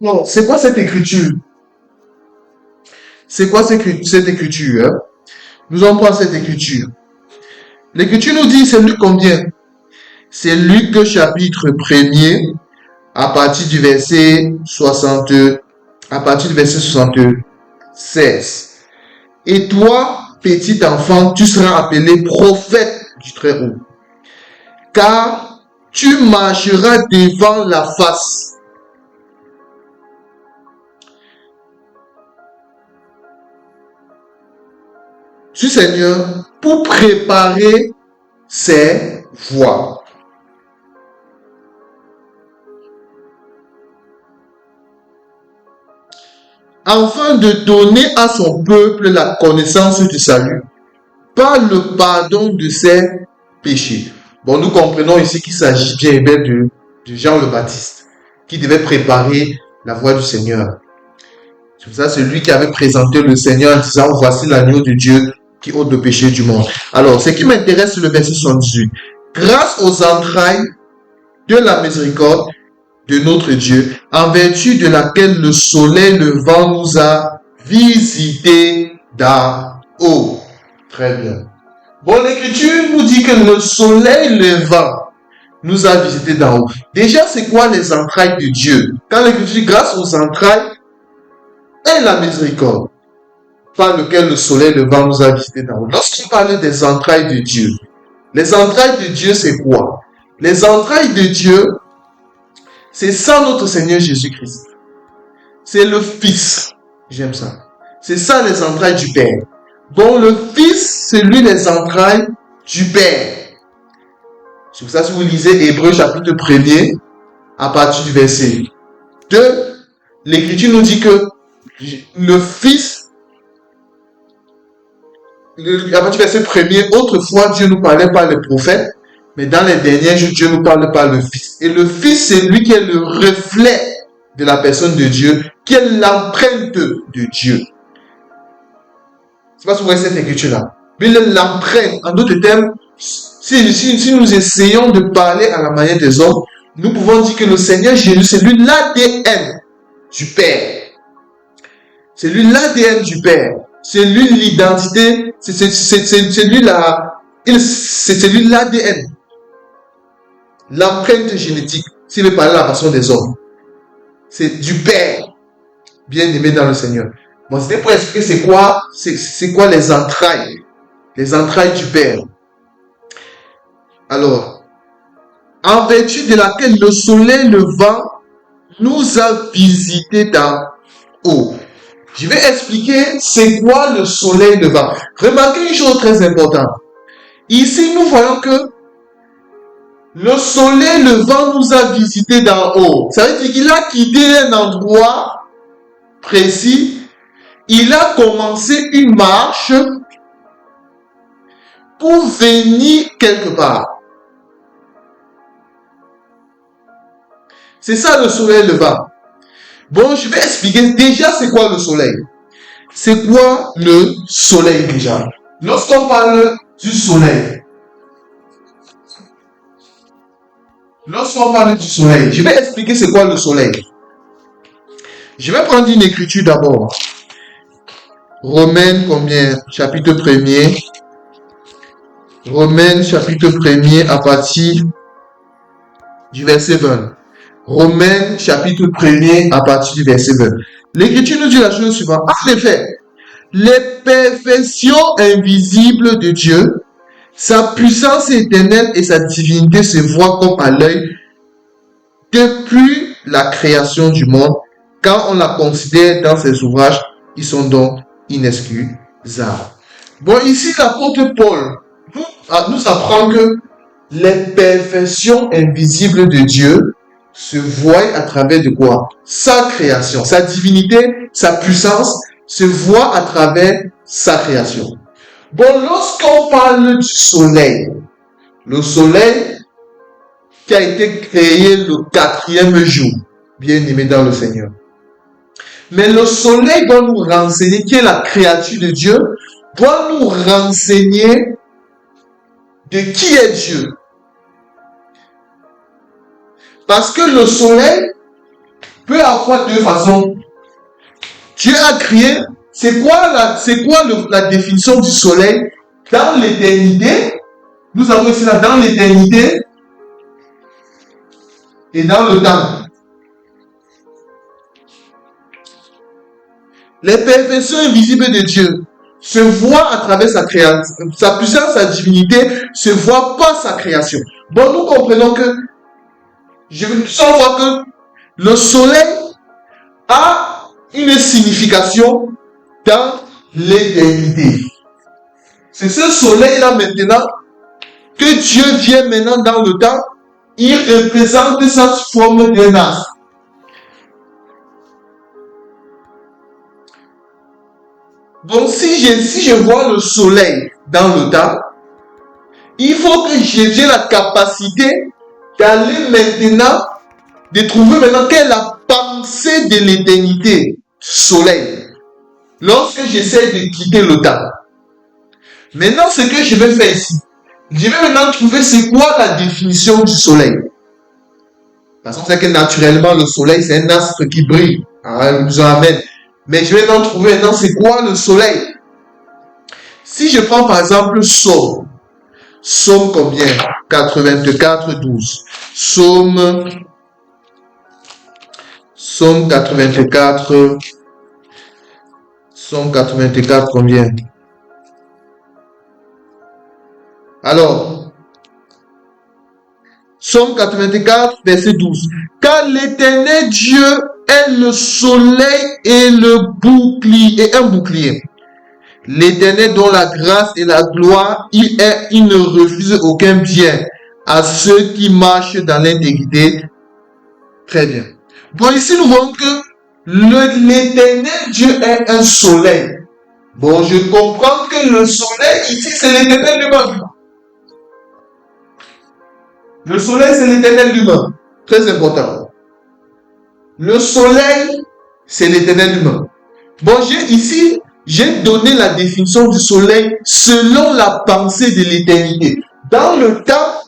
Non, c'est quoi cette écriture? C'est quoi cette écriture, hein? Nous allons prendre cette écriture. L'écriture nous dit, c'est Luc combien? C'est Luc chapitre 1er, à partir du verset 60, à partir du verset 76. Et toi, petit enfant, tu seras appelé prophète du Très-Haut, car tu marcheras devant la face du Seigneur pour préparer ses voies. Afin de donner à son peuple la connaissance du salut par le pardon de ses péchés. Bon, nous comprenons ici qu'il s'agit bien et bien de Jean le Baptiste, qui devait préparer la voie du Seigneur. C'est pour ça, c'est lui qui avait présenté le Seigneur en disant, voici l'agneau de Dieu qui ôte le péché du monde. Alors, ce qui m'intéresse, c'est le verset 78. Grâce aux entrailles de la miséricorde de notre Dieu, en vertu de laquelle le soleil levant nous a visités d'en haut. Très bien. Bon, l'écriture nous dit que le soleil levant nous a visités d'en haut. Déjà, c'est quoi les entrailles de Dieu? Quand l'écriture dit grâce aux entrailles et la miséricorde par lequel le soleil levant nous a visités d'en haut. Lorsqu'on parle des entrailles de Dieu, les entrailles de Dieu, c'est quoi? Les entrailles de Dieu, c'est ça notre Seigneur Jésus-Christ. C'est le Fils. J'aime ça. C'est ça les entrailles du Père. Donc le Fils, c'est lui les entrailles du Père. C'est pour ça, si vous lisez Hébreux chapitre 1er, à partir du verset 2, l'Écriture nous dit que le Fils, à partir du verset 1er, autrefois Dieu nous parlait par les prophètes, mais dans les derniers jours, Dieu nous parle par le Fils. Et le Fils, c'est lui qui est le reflet de la personne de Dieu, qui est l'empreinte de Dieu. C'est pas si vous voyez cette écriture-là. Mais l'empreinte, en d'autres termes, si nous essayons de parler à la manière des hommes, nous pouvons dire que le Seigneur Jésus, c'est lui l'ADN du Père. C'est lui l'ADN du Père. C'est lui l'identité. C'est lui l'ADN. L'empreinte génétique, s'il veut parler à la façon des hommes. C'est du Père, bien aimé dans le Seigneur. Bon, c'était pour expliquer c'est quoi les entrailles du Père. Alors, en vertu de laquelle le soleil levant nous a visités d'en haut. Je vais expliquer c'est quoi le soleil levant. Remarquez une chose très importante. Ici, nous voyons que le soleil levant nous a visités d'en haut. Ça veut dire qu'il a quitté un endroit précis. Il a commencé une marche pour venir quelque part. C'est ça le soleil levant. Bon, je vais expliquer déjà c'est quoi le soleil. C'est quoi le soleil déjà? Lorsqu'on parle du soleil, je vais expliquer c'est quoi le soleil. Je vais prendre une écriture d'abord. Romains combien? Chapitre 1er. Romains chapitre 1er à partir du verset 20. Romains chapitre 1er à partir du verset 20. L'écriture nous dit la chose suivante. En effet, les perfections invisibles de Dieu, sa puissance éternelle et sa divinité se voient comme à l'œil depuis la création du monde. Quand on la considère dans ses ouvrages, ils sont donc inexcusables. Bon, ici, l'apôtre Paul nous apprend que les perfections invisibles de Dieu se voient à travers de quoi? Sa création, sa divinité, sa puissance se voit à travers sa création. Bon, lorsqu'on parle du soleil, le soleil qui a été créé le 4e jour, bien aimé dans le Seigneur. Mais le soleil doit nous renseigner, qui est la créature de Dieu, doit nous renseigner de qui est Dieu. Parce que le soleil peut avoir deux façons. Dieu a créé, c'est quoi la définition du soleil dans l'éternité? Nous avons ici là dans l'éternité et dans le temps. Les perfections invisibles de Dieu se voient à travers sa création. Sa puissance, sa divinité se voit par sa création. Bon, nous comprenons que sans voir que le soleil a une signification dans l'éternité. C'est ce soleil-là maintenant que Dieu vient maintenant dans le temps. Il représente sa forme d'un astre. Donc si je vois le soleil dans le temps, il faut que j'ai la capacité d'aller maintenant, de trouver maintenant quelle est la pensée de l'éternité, soleil, lorsque j'essaie de quitter le temps. Maintenant, ce que je vais faire ici, je vais maintenant trouver c'est quoi la définition du soleil. Parce qu'on sait que naturellement, le soleil, c'est un astre qui brille. Amen. Mais je vais maintenant trouver maintenant c'est quoi le soleil. Si je prends par exemple Somme combien? 84, 12. Somme 84. Somme 84 combien? Alors, Somme 84, verset 12. Car l'Éternel Dieu est le soleil et le bouclier, et un bouclier. L'Éternel dont la grâce et la gloire, il ne refuse aucun bien à ceux qui marchent dans l'intégrité. Très bien. Bon, ici nous voyons que l'Éternel Dieu est un soleil. Bon, je comprends que le soleil ici c'est l'Éternel lui-même. Le soleil c'est l'Éternel lui-même. Très important. Le soleil c'est l'Éternel lui-même. Bon, j'ai donné la définition du soleil selon la pensée de l'éternité. Dans le temps,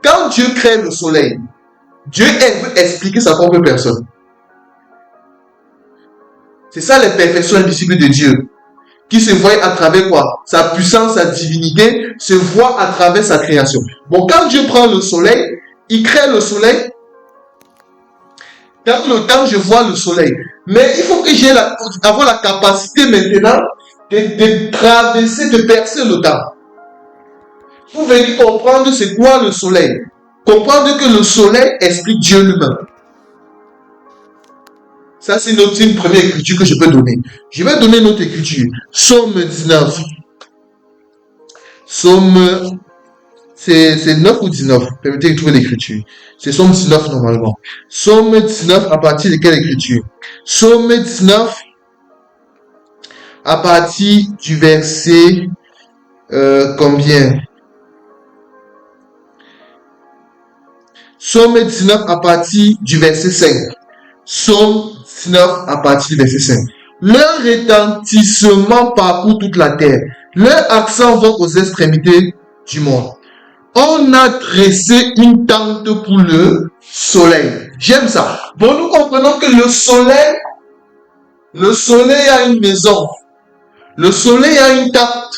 quand Dieu crée le soleil, Dieu veut expliquer sa propre personne. C'est ça les perfections invisibles de Dieu, qui se voient à travers quoi? Sa puissance, sa divinité, se voit à travers sa création. Bon, quand Dieu prend le soleil, il crée le soleil. Dans le temps, je vois le soleil. Mais il faut que j'ai avoir la capacité maintenant de traverser, de percer le temps. Vous venez comprendre c'est quoi le soleil. Comprendre que le soleil explique Dieu lui-même. Ça, c'est une première écriture que je peux donner. Je vais donner une autre écriture. Psaume 19. Psaume, c'est 9 ou 19. Permettez de trouver l'écriture. C'est Psaume 19 normalement. Psaume 19 à partir de quelle écriture? Psaume 19 à partir du verset combien? Psaume 19 à partir du verset 5. Psaume 19 à partir du verset 5. Leur retentissement parcourt toute la terre. Leur accent va aux extrémités du monde. On a dressé une tente pour le soleil. J'aime ça. Bon, nous comprenons que le soleil a une maison. Le soleil a une tente.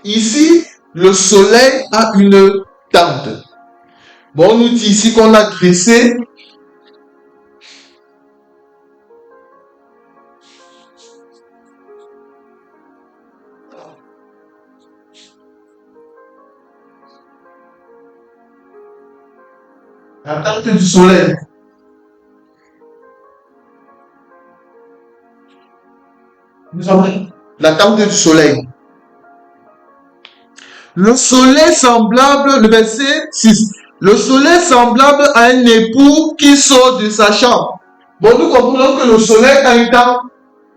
Ici, le soleil a une tente. Bon, on nous dit ici qu'on a dressé la tente du soleil. Nous avons la tente du soleil. Le soleil semblable, le verset 6. Le soleil semblable à un époux qui sort de sa chambre. Bon, nous comprenons que le soleil a une tente.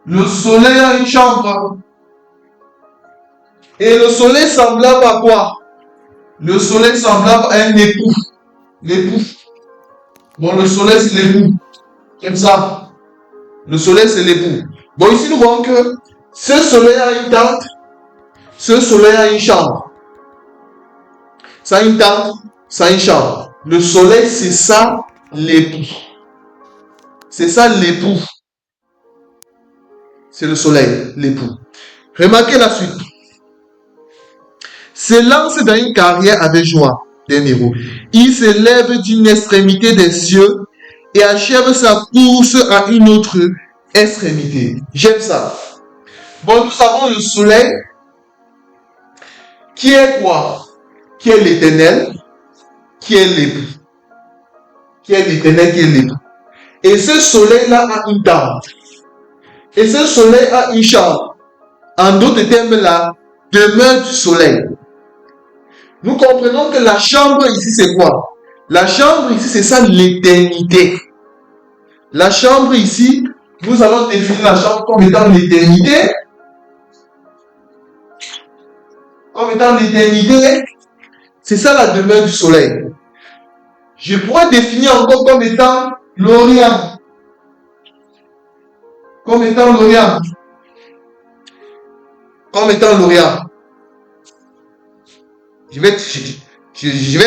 Le soleil a une chambre. Et le soleil semblable à quoi? Le soleil semblable à un époux. L'époux. Bon, le soleil c'est l'époux. Comme ça. Le soleil c'est l'époux. Bon, ici nous voyons que ce soleil a une tente. Ce soleil a une chambre. Ça a une tente, ça a une chambre. Le soleil c'est ça l'époux. C'est ça l'époux. C'est le soleil, l'époux. Remarquez la suite. S'élance dans une carrière avec joie d'un héros. Il s'élève d'une extrémité des cieux et achève sa course à une autre extrémité. J'aime ça. Bon, nous avons le soleil qui est quoi? Qui est l'éternel, qui est l'époux. Qui est l'éternel, qui est l'époux. Et ce soleil-là a une dame. Et ce soleil a une chambre. En d'autres termes, la demeure du soleil. Nous comprenons que la chambre ici, c'est quoi? La chambre ici, c'est ça l'éternité. La chambre ici, nous allons définir la chambre comme étant l'éternité. Comme étant l'éternité, c'est ça la demeure du soleil. Je pourrais définir encore comme étant l'Orient. Comme étant l'Orient. Comme étant l'Orient. Je vais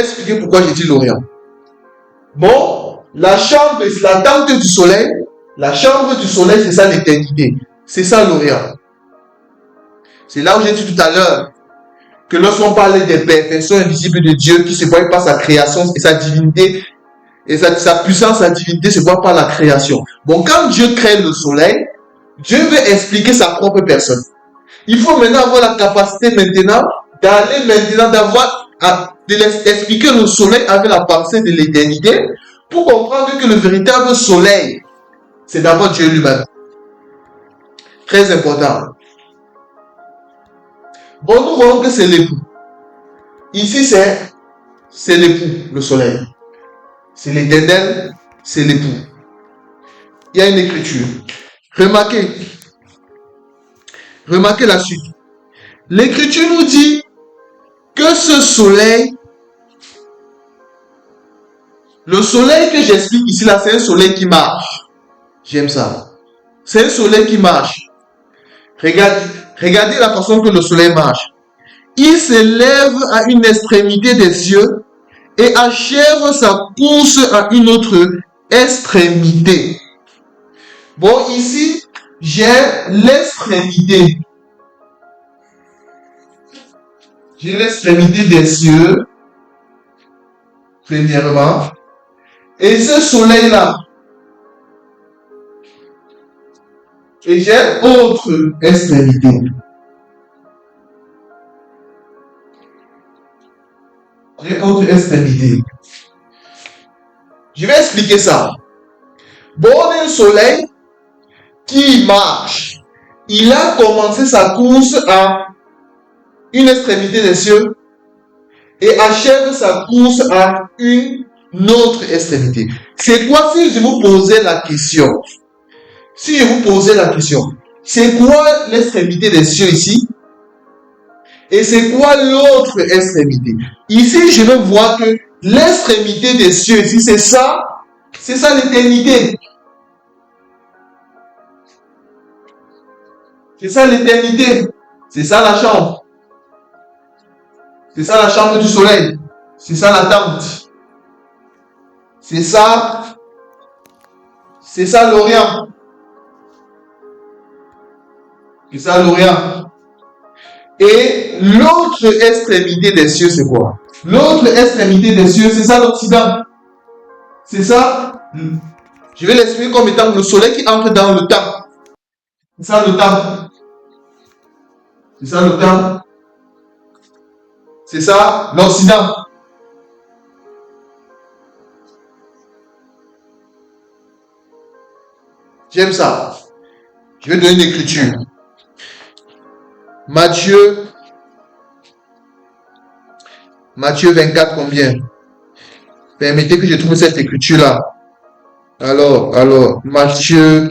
expliquer pourquoi j'ai dit l'Orient. Bon, la chambre, c'est la tente du soleil. La chambre du soleil, c'est ça l'éternité. C'est ça l'Orient. C'est là où j'ai dit tout à l'heure que lorsqu'on parlait des perfections invisibles de Dieu qui se voient par sa création et sa divinité, et sa puissance, sa divinité se voit par la création. Bon, quand Dieu crée le soleil, Dieu veut expliquer sa propre personne. Il faut maintenant avoir la capacité maintenant d'aller maintenant d'expliquer le soleil avec la pensée de l'éternité pour comprendre que le véritable soleil, c'est d'abord Dieu lui-même. Très important. Bon, nous voyons que c'est l'époux. Ici, c'est l'époux, le soleil. C'est l'éternel, c'est l'époux. Il y a une écriture. Remarquez la suite. L'écriture nous dit que ce soleil, le soleil que j'explique ici, là, c'est un soleil qui marche. J'aime ça. C'est un soleil qui marche. Regardez la façon que le soleil marche. Il s'élève à une extrémité des cieux et achève sa course à une autre extrémité. Bon, ici, j'ai l'extrémité. J'ai l'extrémité des cieux, premièrement. Et ce soleil-là. Et j'ai autre extrémité. J'ai autre extrémité. Je vais expliquer ça. Bon, un soleil qui marche. Il a commencé sa course à une extrémité des cieux et achève sa course à une autre extrémité. C'est quoi si je vous posais la question? Si je vous posais la question, c'est quoi l'extrémité des cieux ici? Et c'est quoi l'autre extrémité? Ici, je veux voir que l'extrémité des cieux ici, c'est ça l'éternité. C'est ça l'éternité. C'est ça la chambre. C'est ça la chambre du soleil. C'est ça la tente. C'est ça l'Orient. C'est ça l'Orient. Et l'autre extrémité des cieux, c'est quoi? L'autre extrémité des cieux, c'est ça l'Occident. C'est ça. Je vais l'expliquer comme étant le soleil qui entre dans le temps. C'est ça le temps. C'est ça le temps. C'est ça l'Occident. J'aime ça. Je vais donner une écriture. Matthieu 24, combien? Permettez que je trouve cette écriture-là. Alors, Matthieu.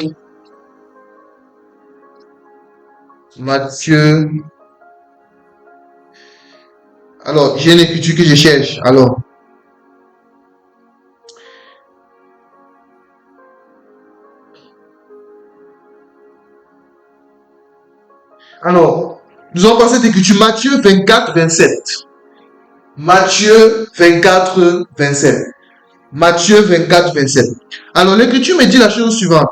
Alors, j'ai une écriture que je cherche. Alors, nous allons passer cette écriture. Matthieu 24, 27. Matthieu 24, 27. Matthieu 24, 27. Alors, l'Écriture me dit la chose suivante.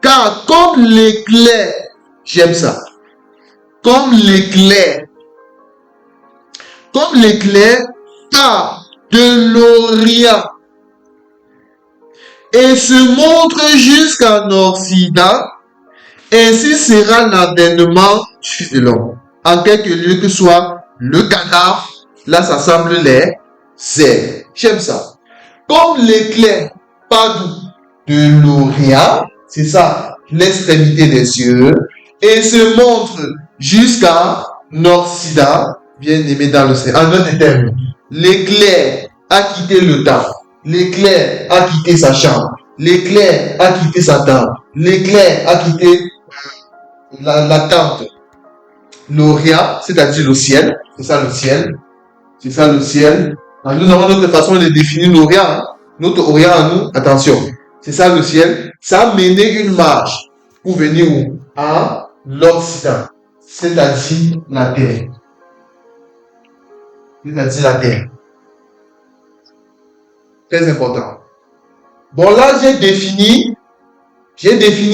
Car comme l'éclair, j'aime ça, comme l'éclair part de l'Orient et se montre jusqu'en Occident, ainsi sera l'avènement du Fils de l'homme. En quelque lieu que soit le cadavre, là ça semble les airs. J'aime ça. Comme l'éclair part de l'Orient, c'est ça, l'extrémité des cieux, et se montre jusqu'en Occident, bien aimé dans le Seigneur. En d'autres termes, l'éclair a quitté le temps, l'éclair a quitté sa chambre, l'éclair a quitté sa tente, l'éclair a quitté la tente. L'Orient, c'est-à-dire le ciel, c'est ça le ciel, c'est ça le ciel. Alors, nous avons notre façon de définir l'Orient, hein? Notre Orient à nous, attention, c'est ça le ciel. Ça a mené une marche pour venir où? À l'Occident, c'est-à-dire la terre. C'est-à-dire la terre. Très important. Bon, là, j'ai défini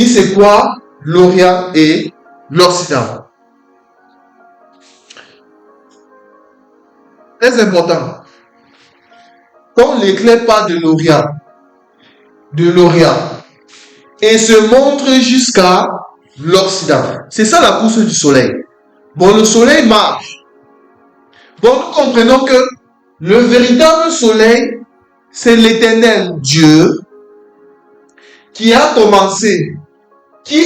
c'est quoi l'Orient et l'Occident. Très important. Quand l'éclair part de l'Orient, et se montre jusqu'à l'Occident. C'est ça la course du soleil. Bon, le soleil marche. Bon, nous comprenons que le véritable soleil, c'est l'Éternel Dieu qui a commencé, qui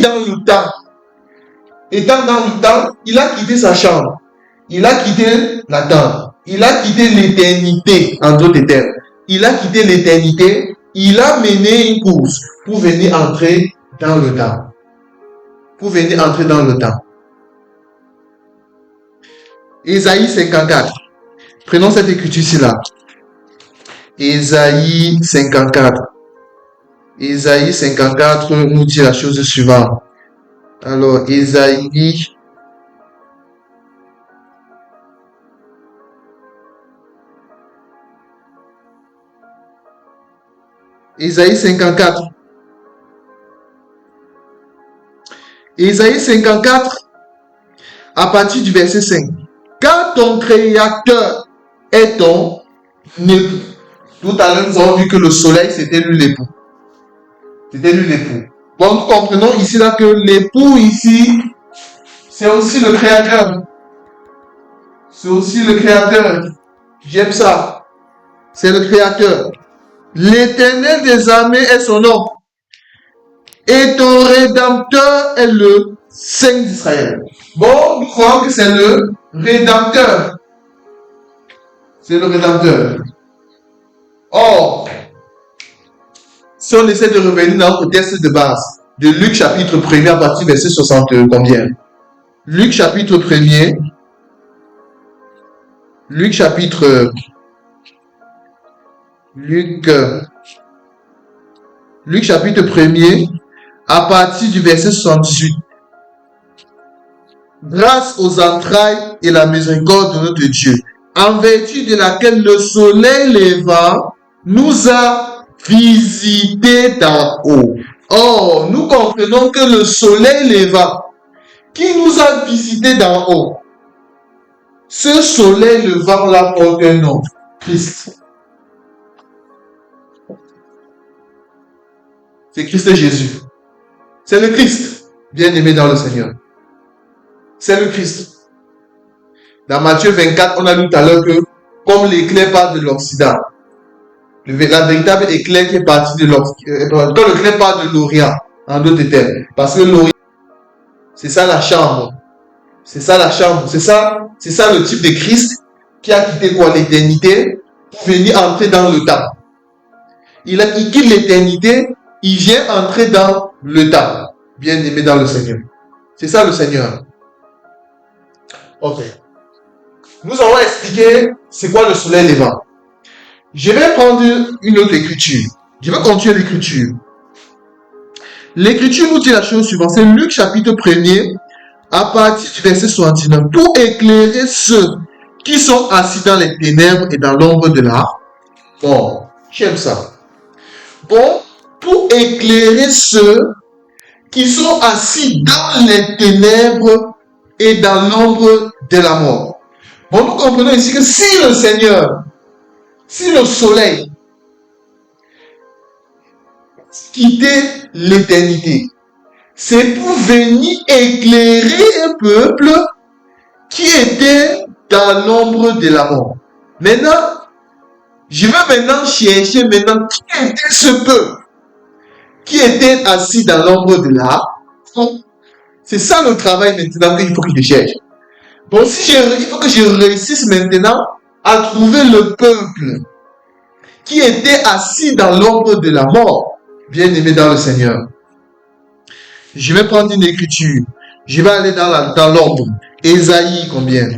dans le temps, étant dans le temps, il a quitté sa chambre, il a quitté la tente, il a quitté l'éternité, en d'autres termes. Il a quitté l'éternité, il a mené une course pour venir entrer dans le temps. Ésaïe 54. Prenons cette écriture-ci là. Ésaïe 54. Ésaïe 54 nous dit la chose suivante. Alors, Ésaïe 54. Ésaïe 54, à partir du verset 5. Car ton créateur est ton époux. Tout à l'heure, nous avons vu que le soleil, c'était lui l'époux. Bon, nous comprenons ici là que l'époux ici, c'est aussi le créateur. J'aime ça. C'est le créateur. L'Éternel des armées est son nom. Et ton rédempteur est le Saint d'Israël. Bon, nous croyons que c'est le rédempteur. Or, si on essaie de revenir dans notre texte de base, de Luc chapitre 1er à partir du verset 60, combien? Luc chapitre 1er, Luc chapitre 1er, à partir du verset 78. Grâce aux entrailles et la miséricorde de notre Dieu, en vertu de laquelle le soleil levant nous a visités d'en haut. Or, nous comprenons que le soleil levant qui nous a visités d'en haut, ce soleil levant là porte un nom, Christ. C'est Christ Jésus. C'est le Christ, bien-aimé dans le Seigneur. C'est le Christ. Dans Matthieu 24, on a lu tout à l'heure que comme l'éclair part de l'Occident, la véritable éclair qui est parti de l'Occident, quand l'éclair part de l'Orient, en d'autres termes, parce que l'Orient, c'est ça la chambre. C'est ça le type de Christ qui a quitté quoi? L'éternité pour venir entrer dans le temps. Il quitte l'éternité, il vient entrer dans le temps. Bien-aimé dans le Seigneur. C'est ça le Seigneur. Ok. Nous allons expliquer c'est quoi le soleil levant. Je vais prendre une autre écriture. Je vais continuer l'écriture. L'écriture nous dit la chose suivante. C'est Luc chapitre 1er à partir du verset 69. Pour éclairer ceux qui sont assis dans les ténèbres et dans l'ombre de la mort. J'aime ça. Bon, pour éclairer ceux qui sont assis dans les ténèbres et dans l'ombre de la mort. Bon, nous comprenons ici que si le Seigneur, si le soleil quittait l'éternité, c'est pour venir éclairer un peuple qui était dans l'ombre de la mort. Maintenant, je vais maintenant chercher maintenant qui était ce peuple qui était assis dans l'ombre de la mort. C'est ça le travail maintenant qu'il faut que je cherche. Bon, il faut que je réussisse maintenant à trouver le peuple qui était assis dans l'ombre de la mort, bien aimé dans le Seigneur. Je vais prendre une écriture. Je vais aller dans l'ombre. Ésaïe combien?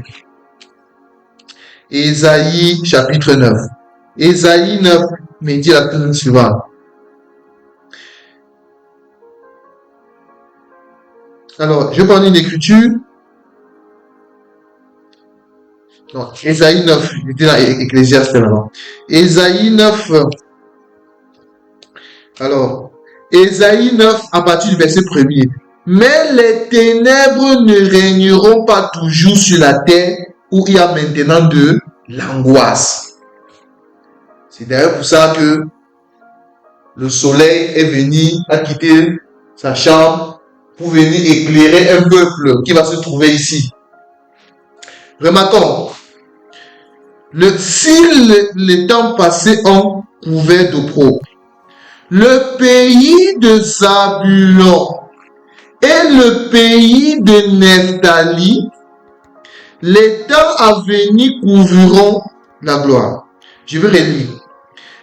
Ésaïe chapitre 9. Ésaïe 9 me dit la chose suivante. Alors, je vais prendre une écriture. Non, Ésaïe 9, j'étais dans Ecclésiaste là-bas. Ésaïe 9. Alors, Ésaïe 9 à partir du verset 1er. Mais les ténèbres ne régneront pas toujours sur la terre où il y a maintenant de l'angoisse. C'est d'ailleurs pour ça que le soleil est venu à quitter sa chambre pour venir éclairer un peuple qui va se trouver ici. Remarquons, si les temps passés ont couvert d'opprobre, le pays de Zabulon et le pays de Nephtali, les temps à venir couvriront la gloire. Je vais relire.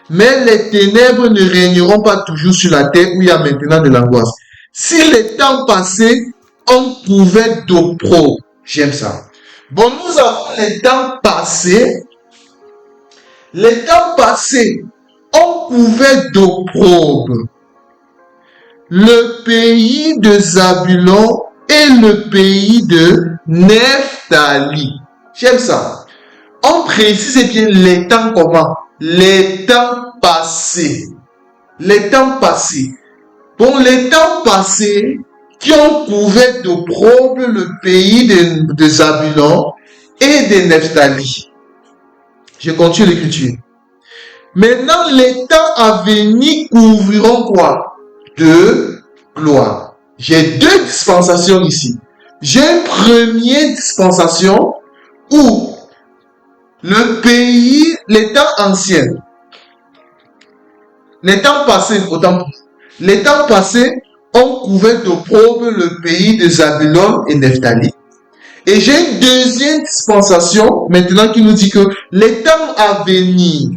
Mais les ténèbres ne régneront pas toujours sur la terre où il y a maintenant de l'angoisse. Si les temps passés ont couvert d'opprobre, j'aime ça. Bon, nous avons les temps passés. Les temps passés ont couvert d'opprobre le pays de Zabulon et le pays de Nephtali. J'aime ça. On précise bien les temps comment? Les temps passés. Les temps passés. Bon, les temps passés qui ont couvert d'opprobre le pays de Zabulon et de Nephtali. Je continue l'écriture. Maintenant, les temps à venir couvriront quoi? De gloire. J'ai deux dispensations ici. J'ai une première dispensation où le pays, les temps anciens, les temps passés, les temps passés ont couvert d'opprobre le pays de Zabulon et Nephtali. Et j'ai une deuxième dispensation maintenant qui nous dit que les temps à venir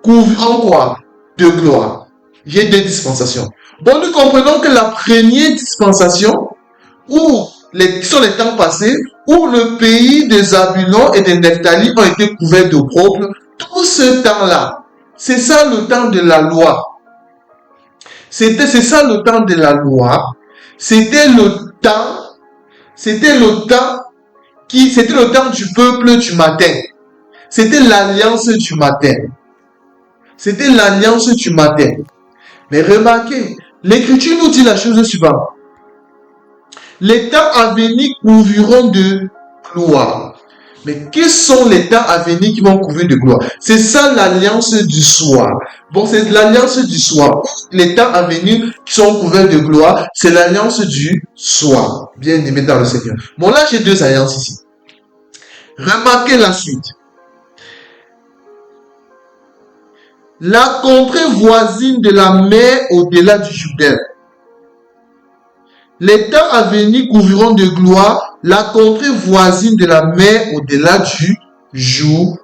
couvriront quoi? De gloire. J'ai deux dispensations. Bon, nous comprenons que la première dispensation, qui sont les temps passés, où le pays de Zabulon et de Nephtali ont été couverts d'opprobre, tout ce temps-là, c'est ça le temps de la loi. C'est ça le temps de la loi. C'était le temps du peuple du matin. C'était l'alliance du matin. C'était l'alliance du matin. Mais remarquez, l'Écriture nous dit la chose suivante. Les temps à venir couvriront de gloire. Mais quels sont les temps à venir qui vont couvrir de gloire? C'est ça l'alliance du soir. Bon, c'est l'alliance du soir. Les temps à venir qui sont couverts de gloire, c'est l'alliance du soir. Bien aimé dans le Seigneur. Bon, là, j'ai deux alliances ici. Remarquez la suite. La contrée voisine de la mer au-delà du Jourdain. Les temps à venir couvriront de gloire la contrée voisine de la mer au-delà du Jourdain.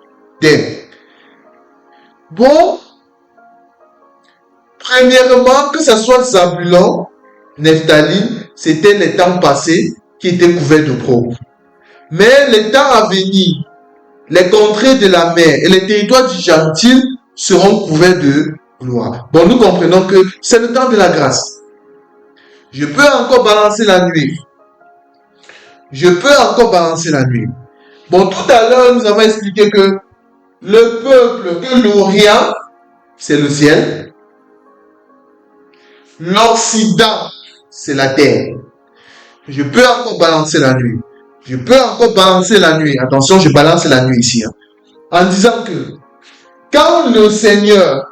Bon, premièrement, que ce soit Zabulon, Nephtali, c'était les temps passés qui étaient couverts d'opprobre. Mais les temps à venir, les contrées de la mer et les territoires du gentil seront couverts de gloire. Bon, nous comprenons que c'est le temps de la grâce. Je peux encore balancer la nuit. Je peux encore balancer la nuit. Bon, tout à l'heure, nous avons expliqué que le peuple, que l'Orient, c'est le ciel. L'Occident, c'est la terre. Je peux encore balancer la nuit. Je peux encore balancer la nuit. Attention, je balance la nuit ici. En disant que quand le Seigneur,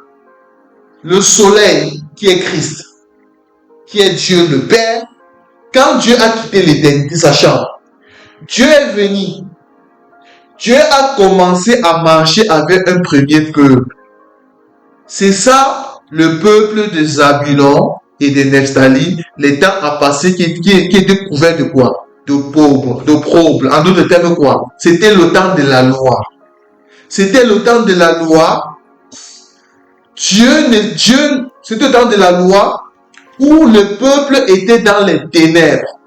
le soleil qui est Christ, qui est Dieu le Père, quand Dieu a quitté l'éternité, sa chambre, Dieu est venu. Dieu a commencé à marcher avec un premier peuple. C'est ça le peuple de Zabulon et de Nephtali, les temps à passer qui était couvert de quoi? De pauvres, de probes. En d'autres termes quoi? C'était le temps de la loi. C'était le temps de la loi. C'était le temps de la loi où le peuple était dans les ténèbres.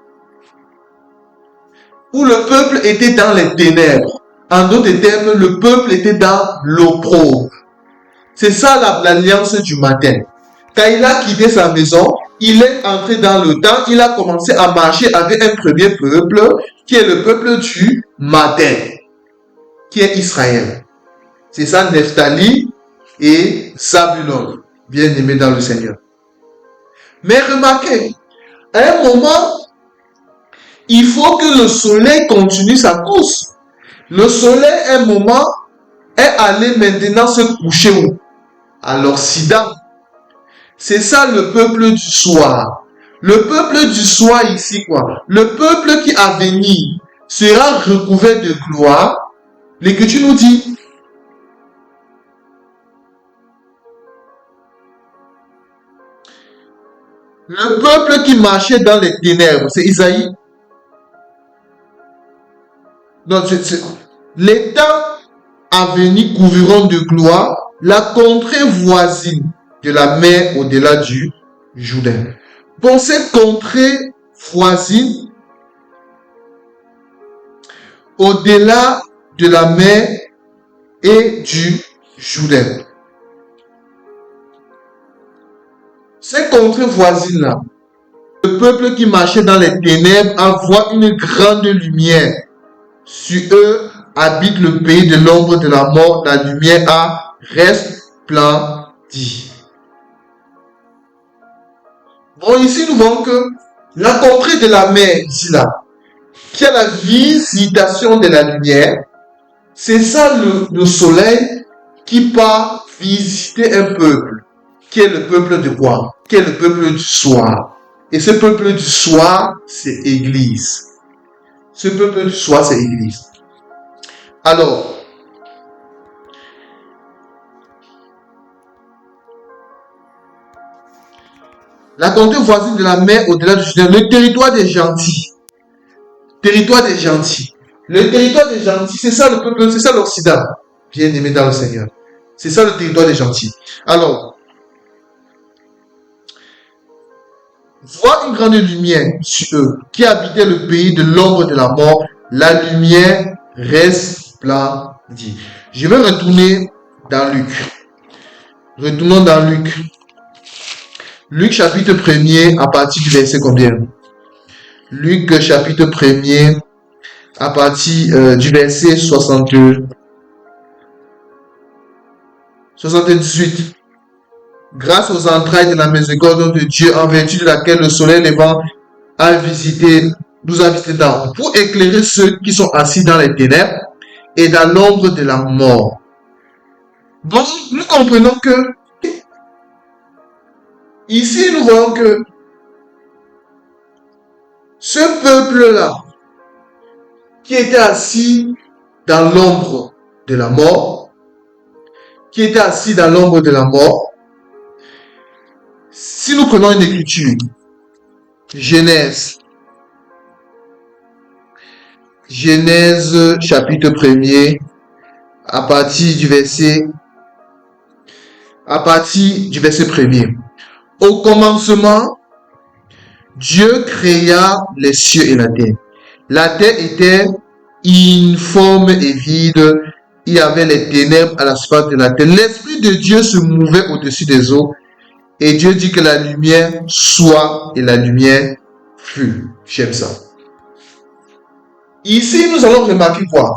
Où le peuple était dans les ténèbres. En d'autres termes, le peuple était dans l'opprobre. C'est ça l'alliance du matin. Quand il a quitté sa maison, il est entré dans le temps, il a commencé à marcher avec un premier peuple, qui est le peuple du matin, qui est Israël. C'est ça Nephtali et Zabulon, bien aimés dans le Seigneur. Mais remarquez, à un moment, il faut que le soleil continue sa course. Le soleil, à un moment, est allé maintenant se coucher où? À l'Occident. C'est ça le peuple du soir. Le peuple du soir ici, quoi. Le peuple qui à venir sera recouvert de gloire. L'Écriture nous dit, le peuple qui marchait dans les ténèbres, c'est Isaïe. Donc, les temps à venir couvriront de gloire la contrée voisine de la mer au-delà du Jourdain. Pour cette contrée voisine, au-delà de la mer et du Jourdain. Ces contrées voisines-là, le peuple qui marchait dans les ténèbres envoie une grande lumière. Sur eux habite le pays de l'ombre de la mort, la lumière a resplendit. Bon, ici nous voyons que la contrée de la mer, ici là, qui a la visitation de la lumière, c'est ça le soleil qui part visiter un peuple, qui est le peuple de quoi? Qui est le peuple du soir. Et ce peuple du soir, c'est Église. Ce peuple du soir, c'est Église. Alors, la contrée voisine de la mer au-delà du Jourdain, le territoire des gentils. Territoire des gentils. Le territoire des gentils, c'est ça le peuple, c'est ça l'Occident. Bien aimé dans le Seigneur. C'est ça le territoire des gentils. Alors, voit une grande lumière sur eux, qui habitait le pays de l'ombre de la mort, la lumière resplendit. Je vais retourner dans Luc. Retournons dans Luc. Luc chapitre 1er, à partir du verset combien? Luc chapitre 1er, à partir du verset 78. Grâce aux entrailles de la miséricorde de Dieu, en vertu de laquelle le soleil levant nous a visité d'en haut, pour éclairer ceux qui sont assis dans les ténèbres et dans l'ombre de la mort. Donc, nous comprenons que ici, nous voyons que ce peuple-là, qui était assis dans l'ombre de la mort, si nous prenons une écriture, Genèse chapitre 1er, à partir du verset 1er. Au commencement, Dieu créa les cieux et la terre. La terre était informe et vide. Il y avait les ténèbres à la surface de la terre. L'Esprit de Dieu se mouvait au-dessus des eaux. Et Dieu dit que la lumière soit et la lumière fut. J'aime ça. Ici, nous allons remarquer quoi?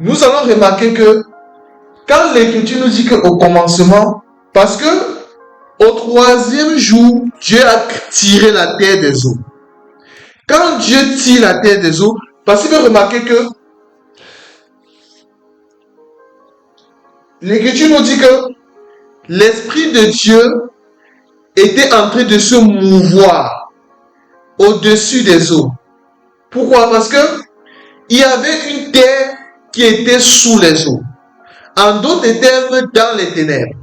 nous allons remarquer que quand l'Écriture nous dit qu'au commencement, parce que au troisième jour, Dieu a tiré la terre des eaux. Quand Dieu tire la terre des eaux, parce qu'il veut remarquer que l'Écriture nous dit que l'Esprit de Dieu était en train de se mouvoir au-dessus des eaux. Pourquoi? Parce que il y avait une terre qui était sous les eaux. En d'autres termes, dans les ténèbres.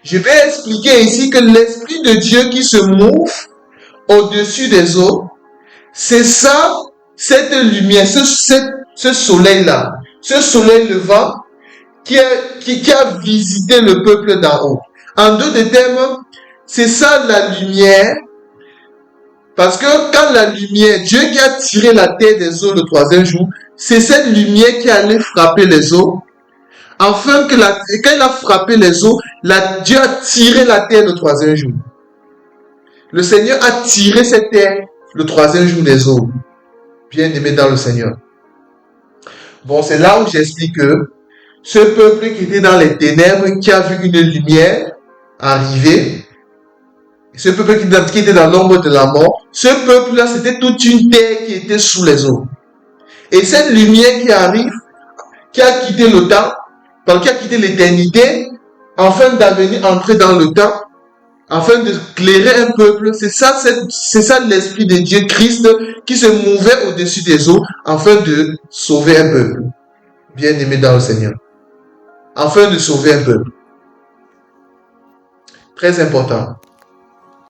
Je vais expliquer ici que l'Esprit de Dieu qui se mouve au-dessus des eaux, c'est ça, cette lumière, ce soleil-là, ce soleil levant qui a visité le peuple d'en haut. En d'autres termes, c'est ça la lumière. Parce que quand la lumière, Dieu qui a tiré la terre des eaux le troisième jour, c'est cette lumière qui allait frapper les eaux. Afin que quand il a frappé les eaux, Dieu a tiré la terre le troisième jour. Le Seigneur a tiré cette terre le troisième jour des eaux. Bien-aimé dans le Seigneur. Bon, c'est là où j'explique que ce peuple qui était dans les ténèbres, qui a vu une lumière arriver, ce peuple qui était dans l'ombre de la mort, ce peuple-là, c'était toute une terre qui était sous les eaux. Et cette lumière qui arrive, qui a quitté le temps, qui a quitté l'éternité, afin d'avenir entrer dans le temps, afin de clairer un peuple, c'est ça l'Esprit de Dieu, Christ, qui se mouvait au-dessus des eaux, afin de sauver un peuple. Bien-aimé dans le Seigneur. Afin de sauver un peuple. Très important.